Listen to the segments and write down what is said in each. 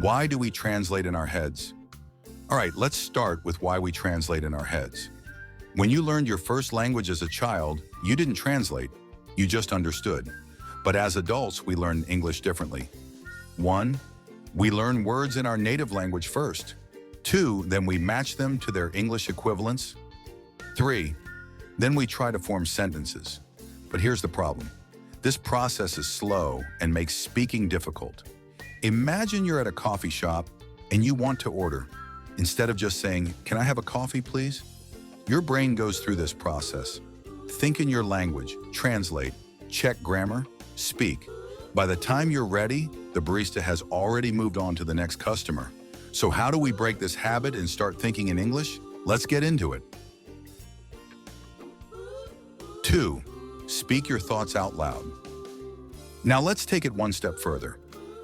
Why do we translate in our heads? All right, let's start with why we translate in our heads. When you learned your first language as a child, you didn't translate, you just understood. But as adults, we learn English differently. 1. We learn words in our native language first. 2. Then we match them to their English equivalents. 3. Then we try to form sentences. But here's the problem. This process is slow and makes speaking difficult. Imagine you're at a coffee shop and you want to order. Instead of just saying, "Can I have a coffee, please?" Your brain goes through this process. Think in your language, translate, check grammar, speak. By the time you're ready, the barista has already moved on to the next customer. So how do we break this habit and start thinking in English? Let's get into it. 2. Speak your thoughts out loud. Now let's take it one step further.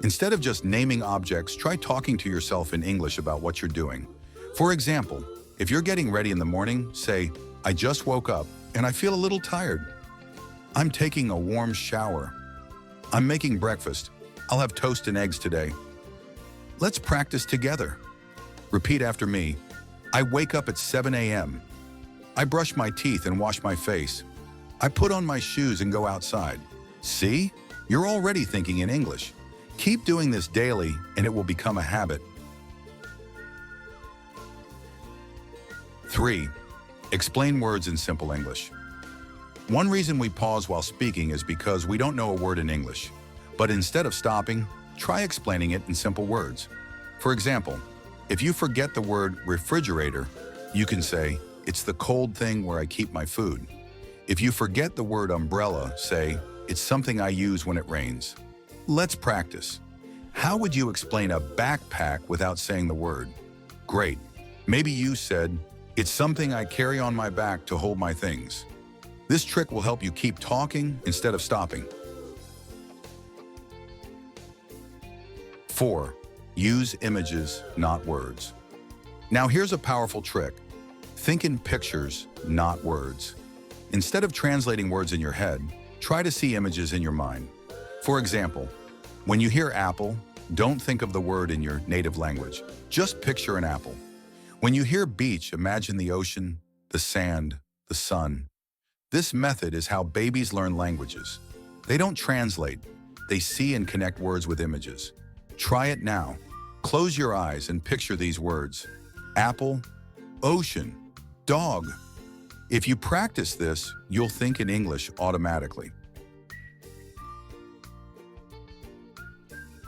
Instead of just naming objects, try talking to yourself in English about what you're doing. For example, if you're getting ready in the morning, say, "I just woke up and I feel a little tired. I'm taking a warm shower. I'm making breakfast. I'll have toast and eggs today." Let's practice together. Repeat after me. I wake up at 7 a.m. I brush my teeth and wash my face. I put on my shoes and go outside. See? You're already thinking in English. Keep doing this daily and it will become a habit. 3. Explain words in simple English. One reason we pause while speaking is because we don't know a word in English. But instead of stopping, try explaining it in simple words. For example, if you forget the word refrigerator, you can say, "It's the cold thing where I keep my food." If you forget the word umbrella, say, "It's something I use when it rains." Let's practice. How would you explain a backpack without saying the word? Great. Maybe you said, "It's something I carry on my back to hold my things." This trick will help you keep talking instead of stopping. 4. Use images, not words. Now here's a powerful trick. Think in pictures, not words. Instead of translating words in your head, try to see images in your mind. For example, when you hear apple, don't think of the word in your native language. Just picture an apple. When you hear beach, imagine the ocean, the sand, the sun. This method is how babies learn languages. They don't translate, they see and connect words with images. Try it now. Close your eyes and picture these words. Apple, ocean, dog. If you practice this, you'll think in English automatically.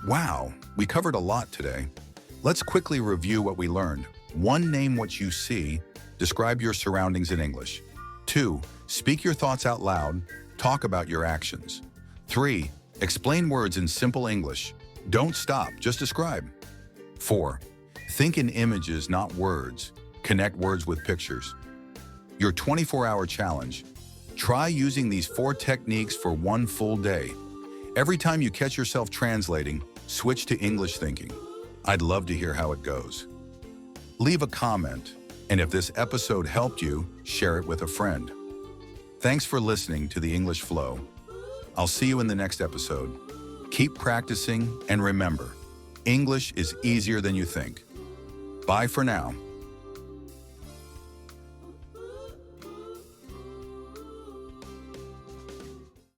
Wow, we covered a lot today. Let's quickly review what we learned. 1. Name what you see. Describe your surroundings in English. 2. Speak your thoughts out loud. Talk about your actions. 3. Explain words in simple English. Don't stop, just describe. 4. Think in images, not words. Connect words with pictures. Your 24-hour challenge. Try using these 4 techniques for 1 full day. Every time you catch yourself translating, switch to English thinking. I'd love to hear how it goes. Leave a comment, and if this episode helped you, share it with a friend. Thanks for listening to The English Flow. I'll see you in the next episode. Keep practicing, and remember, English is easier than you think. Bye for now.